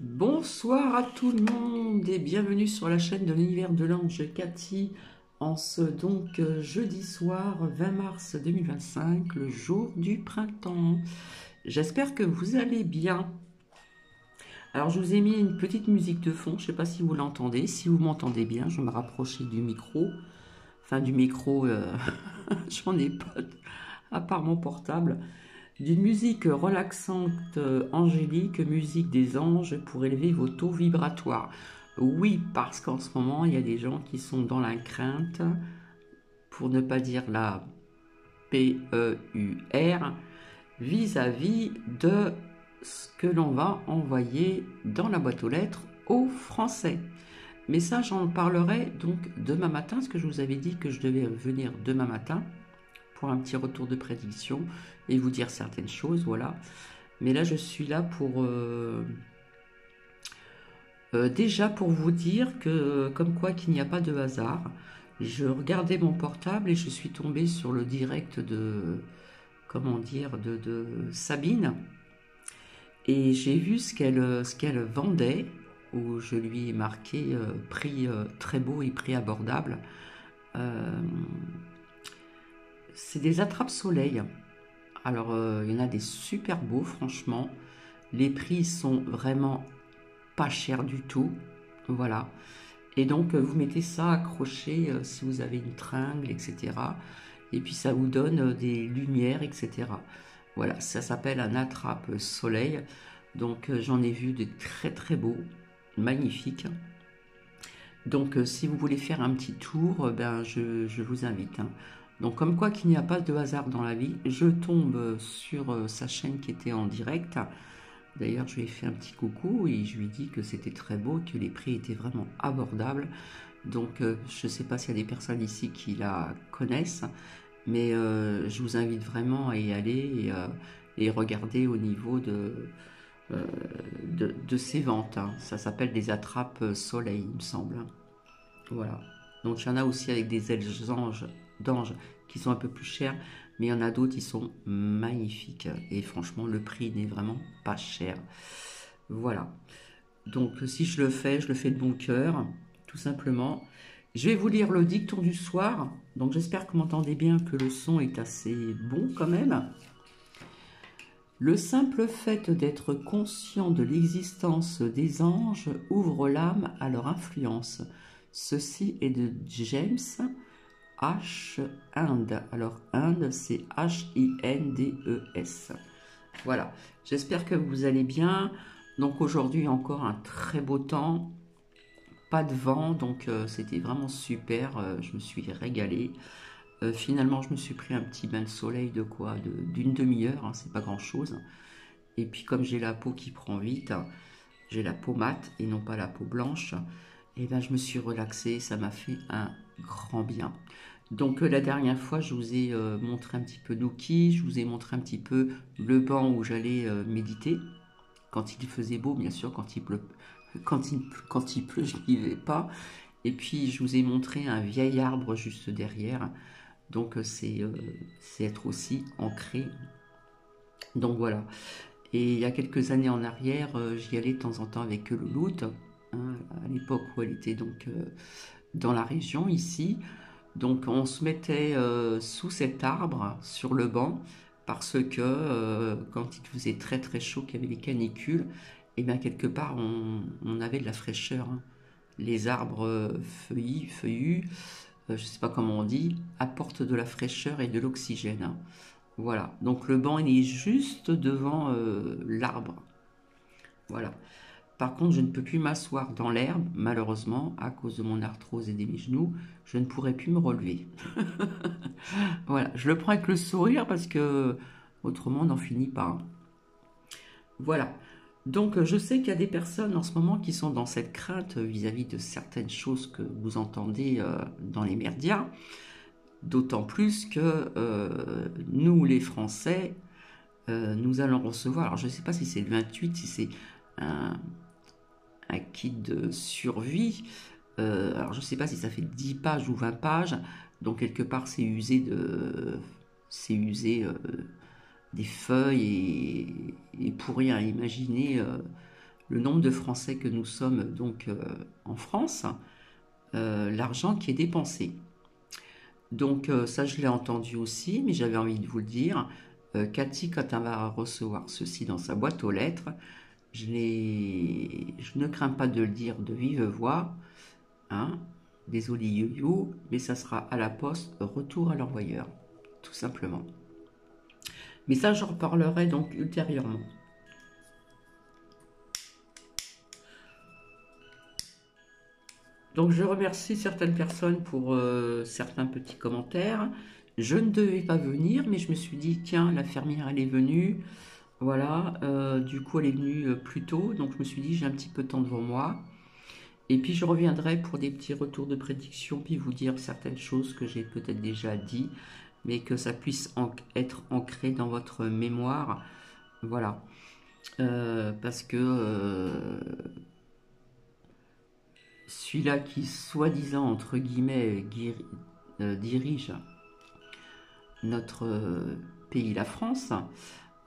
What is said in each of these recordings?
Bonsoir à tout le monde et bienvenue sur la chaîne de l'univers de l'ange Cathy en ce jeudi soir 20 mars 2025, le jour du printemps. J'espère que vous allez bien. Alors je vous ai mis une petite musique de fond, je ne sais pas si vous l'entendez. Si vous m'entendez bien, je vais me rapprocher du micro. Enfin du micro, j'en ai pas à part mon portable. D'une musique relaxante, angélique, musique des anges pour élever vos taux vibratoires. Oui, parce qu'en ce moment, il y a des gens qui sont dans la crainte, pour ne pas dire la PEUR, vis-à-vis de ce que l'on va envoyer dans la boîte aux lettres aux Français. Mais ça, j'en parlerai donc demain matin, parce que je vous avais dit que je devais venir demain matin pour un petit retour de prédiction et vous dire certaines choses, voilà. Mais là, je suis là pour déjà pour vous dire que, comme quoi, qu'il n'y a pas de hasard. Je regardais mon portable et je suis tombée sur le direct de, comment dire, de Sabine. Et j'ai vu ce qu'elle vendait, où je lui ai marqué prix très beau et prix abordable. C'est des attrape-soleil. Alors, il y en a des super beaux, franchement. Les prix sont vraiment pas chers du tout. Voilà. Et donc, vous mettez ça accroché si vous avez une tringle, etc. Et puis, ça vous donne des lumières, etc. Voilà, ça s'appelle un attrape-soleil. Donc, j'en ai vu de très très beaux, magnifiques. Donc, si vous voulez faire un petit tour, ben, je vous invite, hein. Donc, comme quoi qu'il n'y a pas de hasard dans la vie, je tombe sur sa chaîne qui était en direct. D'ailleurs, je lui ai fait un petit coucou et je lui ai dit que c'était très beau, que les prix étaient vraiment abordables. Donc, je ne sais pas s'il y a des personnes ici qui la connaissent, mais je vous invite vraiment à y aller et regarder au niveau de ces ventes, hein. Ça s'appelle des attrapes soleil, il me semble. Voilà. Donc il y en a aussi avec des ailes d'ange qui sont un peu plus chères, mais il y en a d'autres qui sont magnifiques. Et franchement, le prix n'est vraiment pas cher. Voilà. Donc si je le fais de bon cœur, tout simplement. Je vais vous lire le dicton du soir. Donc j'espère que vous m'entendez bien, que le son est assez bon quand même. Le simple fait d'être conscient de l'existence des anges ouvre l'âme à leur influence. Ceci est de James H. Inde. Alors Inde, c'est Hindes. Voilà, j'espère que vous allez bien. Donc aujourd'hui encore un très beau temps, pas de vent, donc c'était vraiment super, je me suis régalée. Finalement, je me suis pris un petit bain de soleil de quoi, d'une demi-heure, hein, c'est pas grand-chose. Et puis comme j'ai la peau qui prend vite, j'ai la peau mate et non pas la peau blanche, et ben je me suis relaxée, ça m'a fait un grand bien. Donc la dernière fois, je vous ai montré un petit peu Nuki, je vous ai montré un petit peu le banc où j'allais méditer. Quand il faisait beau, bien sûr, quand il pleut, quand il pleut, je n'y vais pas. Et puis je vous ai montré un vieil arbre juste derrière. Donc c'est être aussi ancré. Donc voilà. Et il y a quelques années en arrière, j'y allais de temps en temps avec Louloute, hein, à l'époque où elle était donc dans la région ici. Donc on se mettait sous cet arbre, sur le banc, parce que quand il faisait très très chaud, qu'il y avait les canicules, et bien quelque part on avait de la fraîcheur, hein. Les arbres feuillus, je ne sais pas comment on dit, apportent de la fraîcheur et de l'oxygène, hein. Voilà, donc le banc il est juste devant l'arbre. Voilà. Par contre, je ne peux plus m'asseoir dans l'herbe, malheureusement, à cause de mon arthrose et de mes genoux, je ne pourrai plus me relever. Voilà, je le prends avec le sourire parce que autrement, on n'en finit pas, hein. Voilà. Donc, je sais qu'il y a des personnes en ce moment qui sont dans cette crainte vis-à-vis de certaines choses que vous entendez dans les médias. D'autant plus que nous, les Français, nous allons recevoir, alors je ne sais pas si c'est le 28, si c'est un, un kit de survie. Alors je ne sais pas si ça fait 10 pages ou 20 pages, donc quelque part c'est usé des feuilles et pour rien imaginer le nombre de Français que nous sommes donc en France, l'argent qui est dépensé. Donc ça, je l'ai entendu aussi, mais j'avais envie de vous le dire. Cathy, quand elle va recevoir ceci dans sa boîte aux lettres, je ne crains pas de le dire de vive voix, hein, désolé you, mais ça sera à la poste, retour à l'envoyeur, tout simplement. Mais ça, j'en reparlerai donc ultérieurement. Donc je remercie certaines personnes pour certains petits commentaires. Je ne devais pas venir, mais je me suis dit, tiens, la fermière, elle est venue. Voilà, du coup, elle est venue plus tôt, donc je me suis dit, j'ai un petit peu de temps devant moi. Et puis je reviendrai pour des petits retours de prédiction, puis vous dire certaines choses que j'ai peut-être déjà dit, mais que ça puisse être ancré dans votre mémoire. Voilà. Parce que celui-là qui, soi-disant, entre guillemets, dirige notre pays, la France,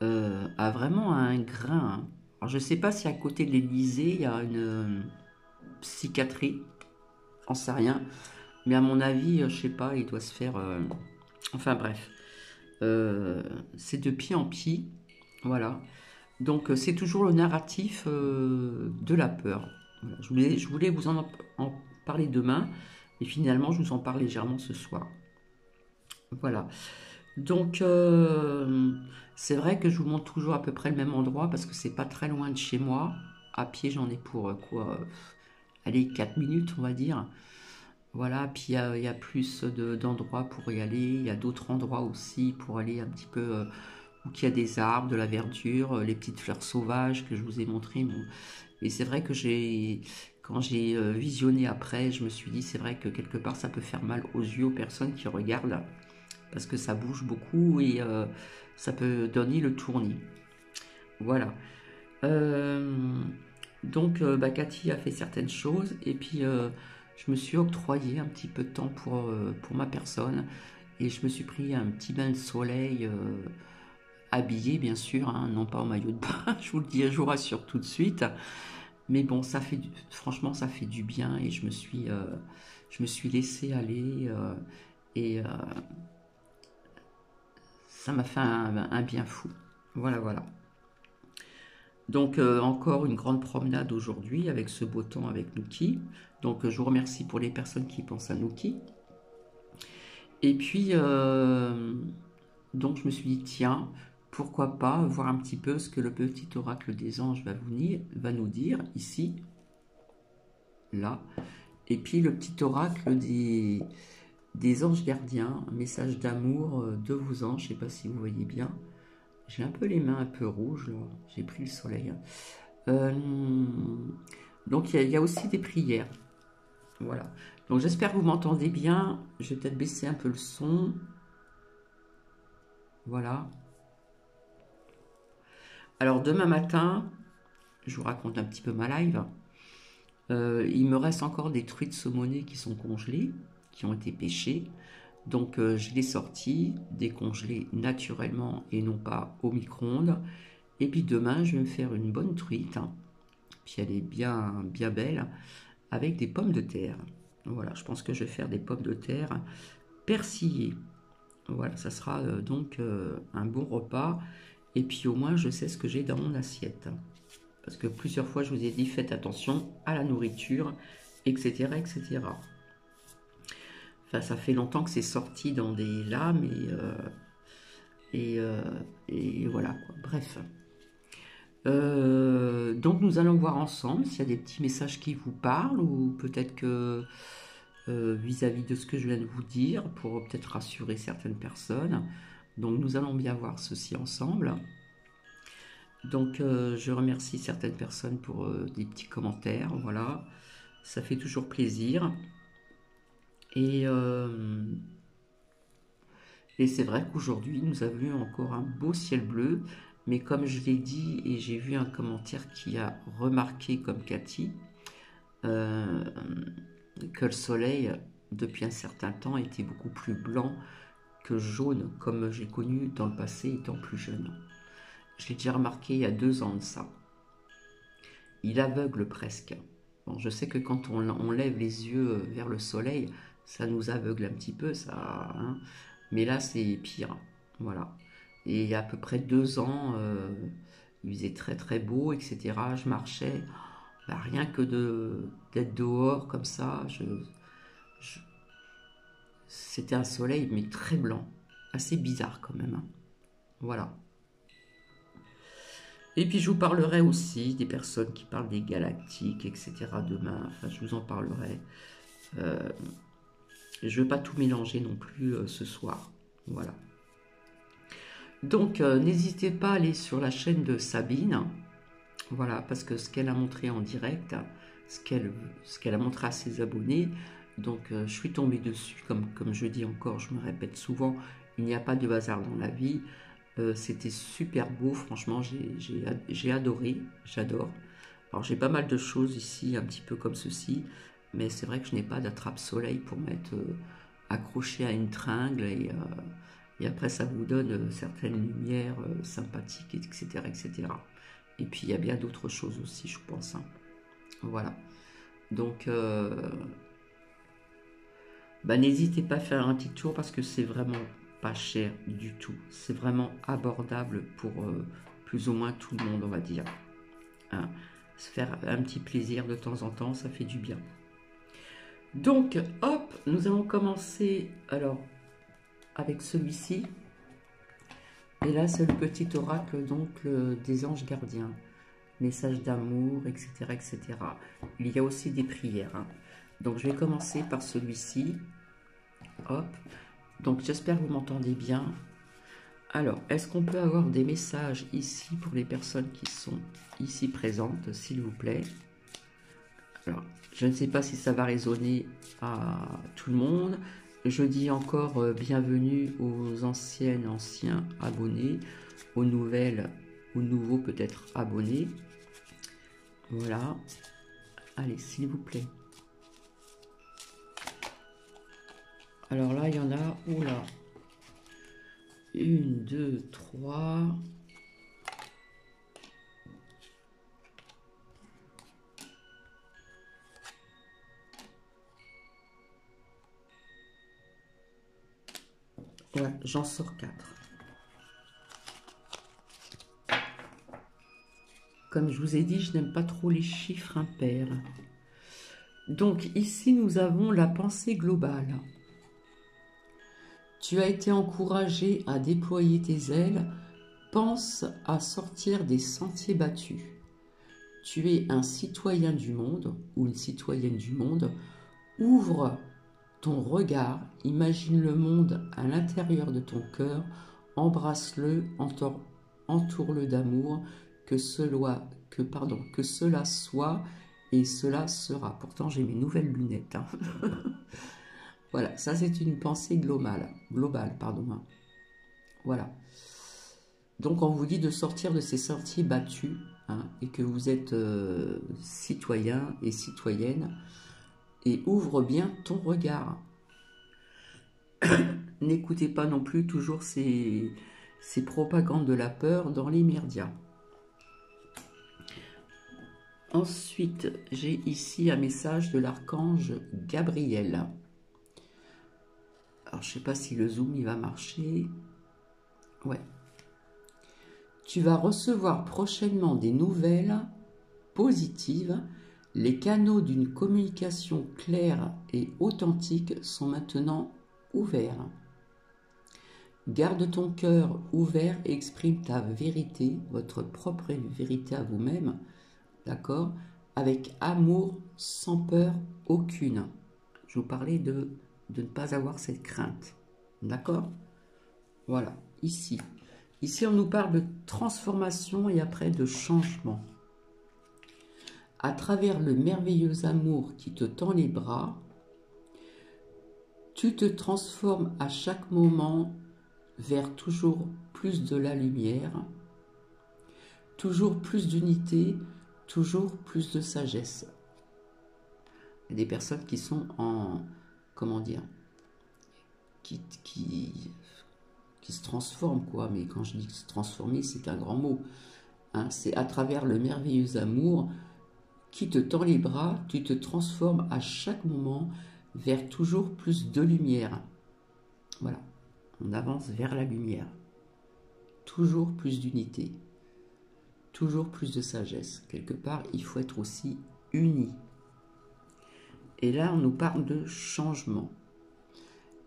a vraiment un grain. Alors, je ne sais pas si à côté de l'Élysée, il y a une psychiatrie, j'en sais rien, mais à mon avis, je sais pas, il doit se faire... Enfin bref, c'est de pied en pied, voilà. Donc c'est toujours le narratif de la peur. Voilà. Je voulais vous en parler demain, et finalement je vous en parle légèrement ce soir. Voilà. Donc c'est vrai que je vous montre toujours à peu près le même endroit parce que c'est pas très loin de chez moi. À pied j'en ai pour quoi allez, 4 minutes on va dire. Voilà, puis il y a plus d'endroits pour y aller. Il y a d'autres endroits aussi pour aller un petit peu où il y a des arbres, de la verdure, les petites fleurs sauvages que je vous ai montrées. Bon. Et c'est vrai que quand j'ai visionné après, je me suis dit, c'est vrai que quelque part, ça peut faire mal aux yeux aux personnes qui regardent, parce que ça bouge beaucoup et ça peut donner le tournis. Voilà. Donc, Cathy a fait certaines choses, et puis je me suis octroyé un petit peu de temps pour ma personne, et je me suis pris un petit bain de soleil habillé bien sûr, hein, non pas en maillot de bain, je vous le dis, je vous rassure tout de suite. Mais bon, franchement, ça fait du bien et je me suis laissé aller et ça m'a fait un bien fou. Voilà, voilà. Donc encore une grande promenade aujourd'hui avec ce beau temps avec Nuki. Donc je vous remercie pour les personnes qui pensent à Nuki. Et puis donc je me suis dit tiens, pourquoi pas voir un petit peu ce que le petit oracle des anges va nous dire ici, là. Et puis le petit oracle des anges gardiens, un message d'amour de vos anges, je ne sais pas si vous voyez bien. J'ai un peu les mains un peu rouges, là. J'ai pris le soleil. Donc il y a aussi des prières. Voilà. Donc j'espère que vous m'entendez bien. Je vais peut-être baisser un peu le son. Voilà. Alors demain matin, je vous raconte un petit peu ma live. Il me reste encore des truites saumonées qui sont congelées, qui ont été pêchées. Donc je les sortis, décongelées naturellement et non pas au micro-ondes. Et puis demain, je vais me faire une bonne truite. Puis elle est bien, bien belle, avec des pommes de terre. Voilà, je pense que je vais faire des pommes de terre persillées. Voilà, ça sera donc un bon repas. Et puis au moins, je sais ce que j'ai dans mon assiette. Parce que plusieurs fois, je vous ai dit, faites attention à la nourriture, etc., etc. Enfin, ça fait longtemps que c'est sorti dans des lames et voilà, quoi. Bref. Donc nous allons voir ensemble s'il y a des petits messages qui vous parlent ou peut-être que vis-à-vis de ce que je viens de vous dire pour peut-être rassurer certaines personnes. Donc nous allons bien voir ceci ensemble. Donc je remercie certaines personnes pour des petits commentaires, voilà, ça fait toujours plaisir. Et c'est vrai qu'aujourd'hui nous avons eu encore un beau ciel bleu, mais comme je l'ai dit et j'ai vu un commentaire qui a remarqué comme Cathy, que le soleil depuis un certain temps était beaucoup plus blanc que jaune comme j'ai connu dans le passé étant plus jeune. Je l'ai déjà remarqué il y a 2 ans de ça. il aveugle presque. Bon, je sais que quand on lève les yeux vers le soleil, ça nous aveugle un petit peu, ça, hein. Mais là, c'est pire. Voilà. Et il y a à peu près 2 ans, il faisait très très beau, etc. Je marchais, bah, rien que d'être dehors comme ça, je- c'était un soleil mais très blanc, assez bizarre quand même, hein. Voilà. Et puis je vous parlerai aussi des personnes qui parlent des galactiques, etc. demain. Enfin, je vous en parlerai. Euh, je ne veux pas tout mélanger non plus ce soir. Voilà. Donc, n'hésitez pas à aller sur la chaîne de Sabine. Voilà, parce que ce qu'elle a montré en direct, ce qu'elle a montré à ses abonnés, donc je suis tombée dessus, comme je dis encore, je me répète souvent, il n'y a pas de hasard dans la vie. C'était super beau, franchement, j'ai adoré, j'adore. Alors j'ai pas mal de choses ici, un petit peu comme ceci, mais c'est vrai que je n'ai pas d'attrape-soleil pour m'être accroché à une tringle et après ça vous donne certaines lumières sympathiques, etc., etc. Et puis il y a bien d'autres choses aussi, je pense, hein. Voilà. Donc, bah, n'hésitez pas à faire un petit tour parce que c'est vraiment pas cher du tout. C'est vraiment abordable pour plus ou moins tout le monde, on va dire, hein. Se faire un petit plaisir de temps en temps, ça fait du bien. Donc, hop, nous allons commencer alors avec celui-ci. Et là, c'est le petit oracle donc des anges gardiens. Message d'amour, etc., etc. Il y a aussi des prières, hein. Donc, je vais commencer par celui-ci. Hop. Donc, j'espère que vous m'entendez bien. Alors, est-ce qu'on peut avoir des messages ici pour les personnes qui sont ici présentes, s'il vous plaît? Alors, je ne sais pas si ça va résonner à tout le monde. Je dis encore bienvenue aux anciens abonnés, aux nouvelles, aux nouveaux peut-être abonnés. Voilà. Allez, s'il vous plaît. Alors là, il y en a, oula, 1, 2, 3. Ouais, j'en sors 4. Comme je vous ai dit, je n'aime pas trop les chiffres impairs. Donc ici, nous avons la pensée globale. Tu as été encouragé à déployer tes ailes. Pense à sortir des sentiers battus. Tu es un citoyen du monde ou une citoyenne du monde. Ouvre ton regard, imagine le monde à l'intérieur de ton cœur, embrasse-le, entoure-le d'amour, que cela soit et cela sera. Pourtant, j'ai mes nouvelles lunettes, hein. Voilà, ça c'est une pensée globale, pardon, hein. Voilà. Donc on vous dit de sortir de ces sentiers battus, hein, et que vous êtes citoyen et citoyenne, et ouvre bien ton regard. N'écoutez pas non plus toujours ces propagandes de la peur dans les médias. Ensuite, j'ai ici un message de l'archange Gabriel. Alors, je ne sais pas si le zoom il va marcher. Ouais. Tu vas recevoir prochainement des nouvelles positives. Les canaux d'une communication claire et authentique sont maintenant ouverts. Garde ton cœur ouvert et exprime ta vérité, votre propre vérité à vous-même, d'accord? Avec amour, sans peur aucune. Je vous parlais de ne pas avoir cette crainte, d'accord? Voilà, ici. Ici, on nous parle de transformation et après de changement. À travers le merveilleux amour qui te tend les bras, tu te transformes à chaque moment vers toujours plus de la lumière, toujours plus d'unité, toujours plus de sagesse. Il y a des personnes qui sont en, comment dire, qui se transforment, quoi. Mais quand je dis se transformer, c'est un grand mot, hein. C'est à travers le merveilleux amour qui te tend les bras, tu te transformes à chaque moment vers toujours plus de lumière. Voilà, on avance vers la lumière. Toujours plus d'unité. Toujours plus de sagesse. Quelque part, il faut être aussi unis. Et là, on nous parle de changement.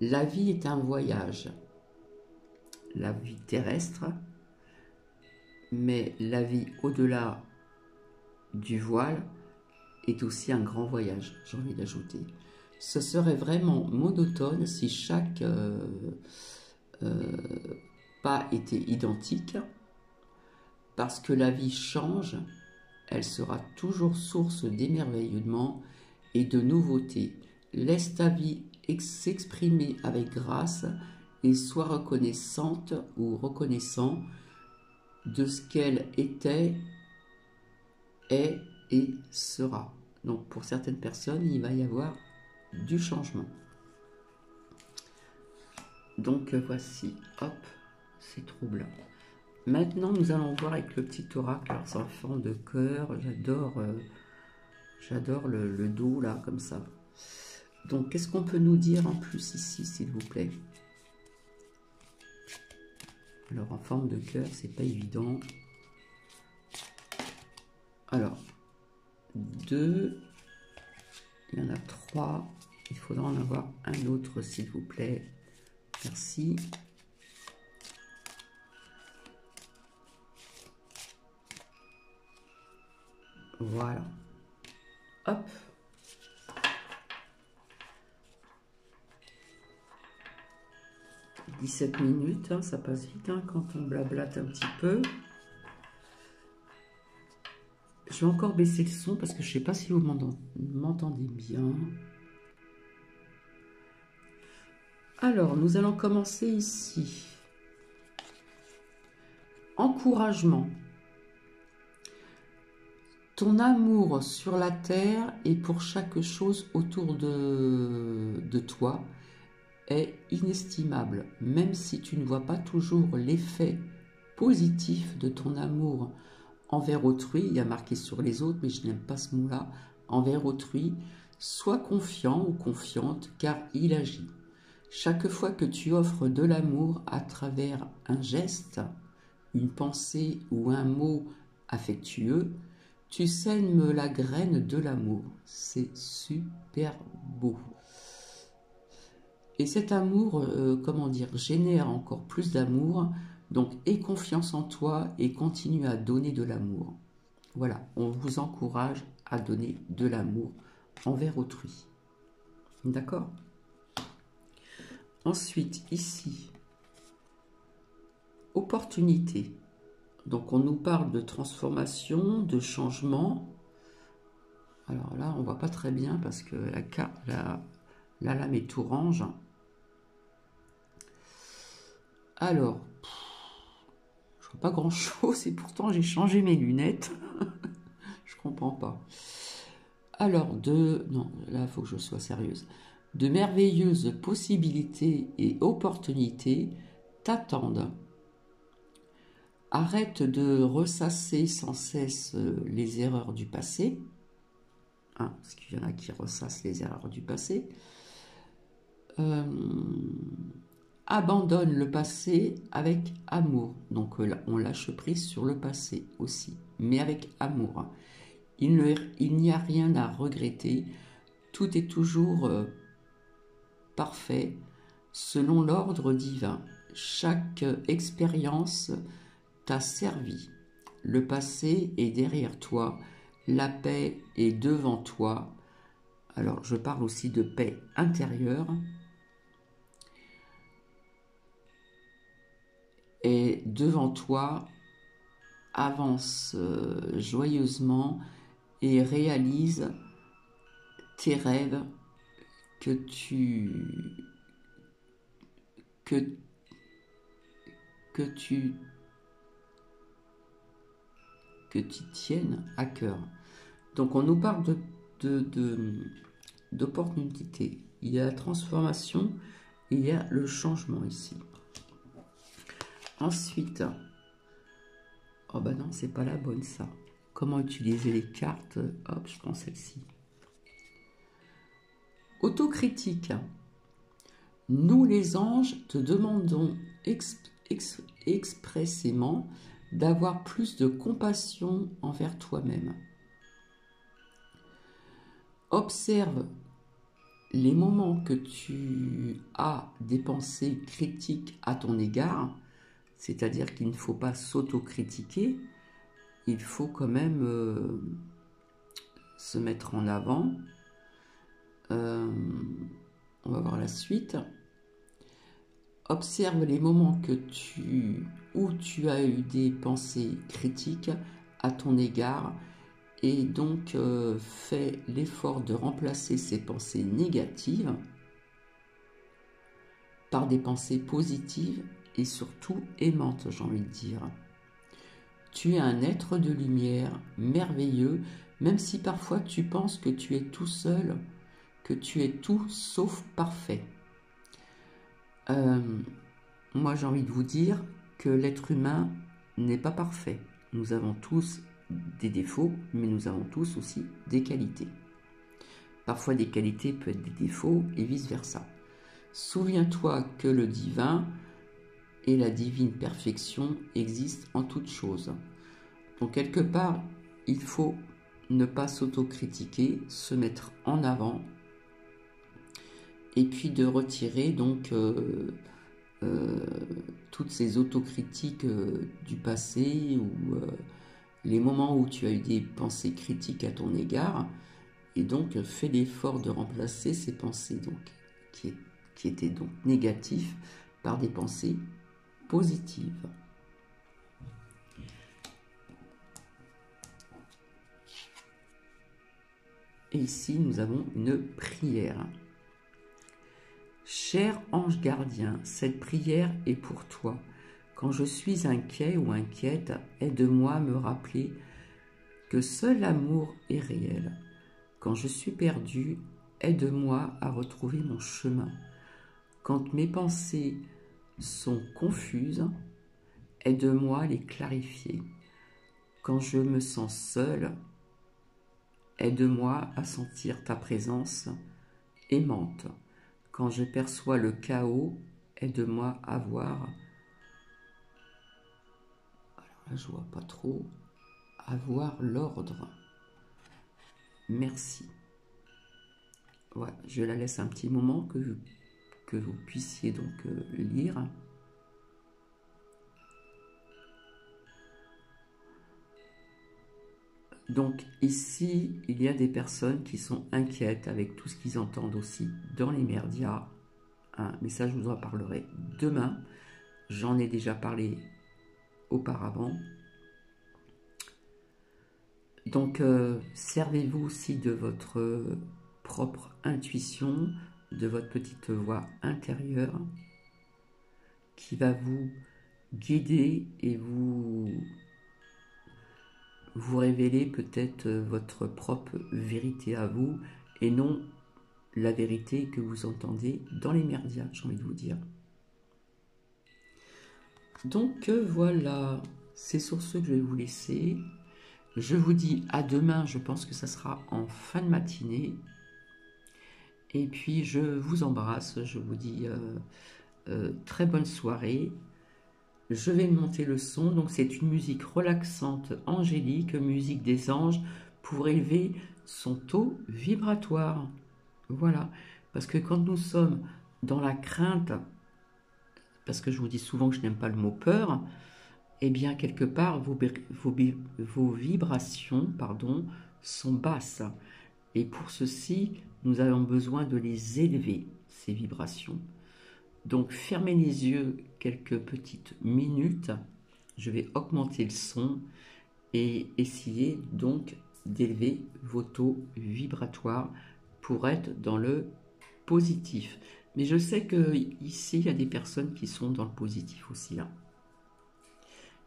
La vie est un voyage. La vie terrestre, mais la vie au-delà du voile est aussi un grand voyage, j'ai envie d'ajouter. Ce serait vraiment monotone si chaque pas était identique, parce que la vie change, elle sera toujours source d'émerveillement et de nouveautés. Laisse ta vie s'exprimer avec grâce et sois reconnaissante ou reconnaissant de ce qu'elle était, est et sera. Donc pour certaines personnes, il va y avoir du changement. Donc voici, hop, c'est troublant. Maintenant, nous allons voir avec le petit oracle. Alors, c'est en forme de cœur. J'adore le dos, là, comme ça. Donc, qu'est-ce qu'on peut nous dire en plus ici, s'il vous plaît? Alors, en forme de cœur, c'est pas évident. Alors, 2, il y en a 3. Il faudra en avoir un autre, s'il vous plaît. Merci. Voilà. Hop. « 17 minutes, hein, ça passe vite hein, quand on blablate un petit peu. Je vais encore baisser le son parce que je ne sais pas si vous m'entendez bien. Alors, nous allons commencer ici. Encouragement. Ton amour sur la terre et pour chaque chose autour de toi est inestimable, même si tu ne vois pas toujours l'effet positif de ton amour envers autrui. Il y a marqué sur les autres, mais je n'aime pas ce mot-là. Envers autrui, sois confiant ou confiante, car il agit. Chaque fois que tu offres de l'amour à travers un geste, une pensée ou un mot affectueux, tu sèmes la graine de l'amour. C'est super beau. Et cet amour, comment dire, génère encore plus d'amour. Donc, aie confiance en toi et continue à donner de l'amour. Voilà, on vous encourage à donner de l'amour envers autrui. D'accord? Ensuite, ici, opportunité. Donc, on nous parle de transformation, de changement. Alors là, on ne voit pas très bien parce que la lame est orange. Alors, je vois pas grand-chose et pourtant j'ai changé mes lunettes. Je comprends pas. Alors, non, là, il faut que je sois sérieuse. De merveilleuses possibilités et opportunités t'attendent. Arrête de ressasser sans cesse les erreurs du passé. Hein, parce qu'il y en a qui ressassent les erreurs du passé. Abandonne le passé avec amour. Donc on lâche prise sur le passé aussi, mais avec amour. Il n'y a rien à regretter. Tout est toujours parfait selon l'ordre divin. Chaque expérience t'a servi. Le passé est derrière toi. La paix est devant toi. Alors, je parle aussi de paix intérieure. Et devant toi, avance joyeusement et réalise tes rêves que tu tiennes à cœur. Donc on nous parle d'opportunité. Il y a la transformation, il y a le changement ici. Ensuite, oh ben non, c'est pas la bonne ça. comment utiliser les cartes. Hop, je prends celle-ci. Autocritique. Nous les anges te demandons expressément d'avoir plus de compassion envers toi-même. Observe les moments que tu as des pensées critiques à ton égard, c'est-à-dire qu'il ne faut pas s'autocritiquer, il faut quand même se mettre en avant. On va voir la suite. Observe les moments où tu as eu des pensées critiques à ton égard et donc fais l'effort de remplacer ces pensées négatives par des pensées positives et surtout aimantes, j'ai envie de dire. Tu es un être de lumière merveilleux, même si parfois tu penses que tu es tout seul, que tu es tout sauf parfait. Moi, j'ai envie de vous dire que l'être humain n'est pas parfait. Nous avons tous des défauts, mais nous avons tous aussi des qualités. Parfois, des qualités peuvent être des défauts et vice-versa. Souviens-toi que le divin et la divine perfection existent en toutes choses. Donc, quelque part, il faut ne pas s'autocritiquer, se mettre en avant et puis de retirer donc toutes ces autocritiques du passé ou les moments où tu as eu des pensées critiques à ton égard, et donc fais l'effort de remplacer ces pensées donc, qui étaient donc négatives par des pensées positives. Et ici, nous avons une prière. Cher ange gardien, cette prière est pour toi. Quand je suis inquiet ou inquiète, aide-moi à me rappeler que seul l'amour est réel. Quand je suis perdu, aide-moi à retrouver mon chemin. Quand mes pensées sont confuses, aide-moi à les clarifier. Quand je me sens seul, aide-moi à sentir ta présence aimante. Quand je perçois le chaos, aide-moi à voir. Alors là, je vois pas trop. À voir l'ordre. Merci. Voilà, je la laisse un petit moment que vous puissiez donc lire. Donc ici, il y a des personnes qui sont inquiètes avec tout ce qu'ils entendent aussi dans les médias. Hein, mais ça, je vous en parlerai demain. J'en ai déjà parlé auparavant. Donc, servez-vous aussi de votre propre intuition, de votre petite voix intérieure qui va vous guider et vous révéler peut-être votre propre vérité à vous et non la vérité que vous entendez dans les médias, j'ai envie de vous dire. Donc voilà, c'est sur ce que je vais vous laisser. Je vous dis à demain, je pense que ça sera en fin de matinée. Et puis je vous embrasse, je vous dis très bonne soirée. Je vais monter le son, donc c'est une musique relaxante, angélique, musique des anges, pour élever son taux vibratoire. Voilà, parce que quand nous sommes dans la crainte, parce que je vous dis souvent que je n'aime pas le mot peur, eh bien quelque part vos vibrations sont basses. Et pour ceci, nous avons besoin de les élever, ces vibrations. Donc fermez les yeux quelques petites minutes, je vais augmenter le son et essayer donc d'élever vos taux vibratoires pour être dans le positif. Mais je sais que ici il y a des personnes qui sont dans le positif aussi là.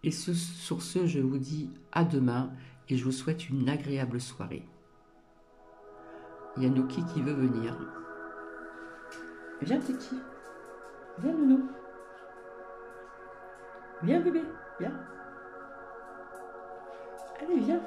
Et sur ce, je vous dis à demain et je vous souhaite une agréable soirée. Il y a Nuki qui veut venir. Viens petit. Viens nounou. Viens bébé. Viens. Allez, viens.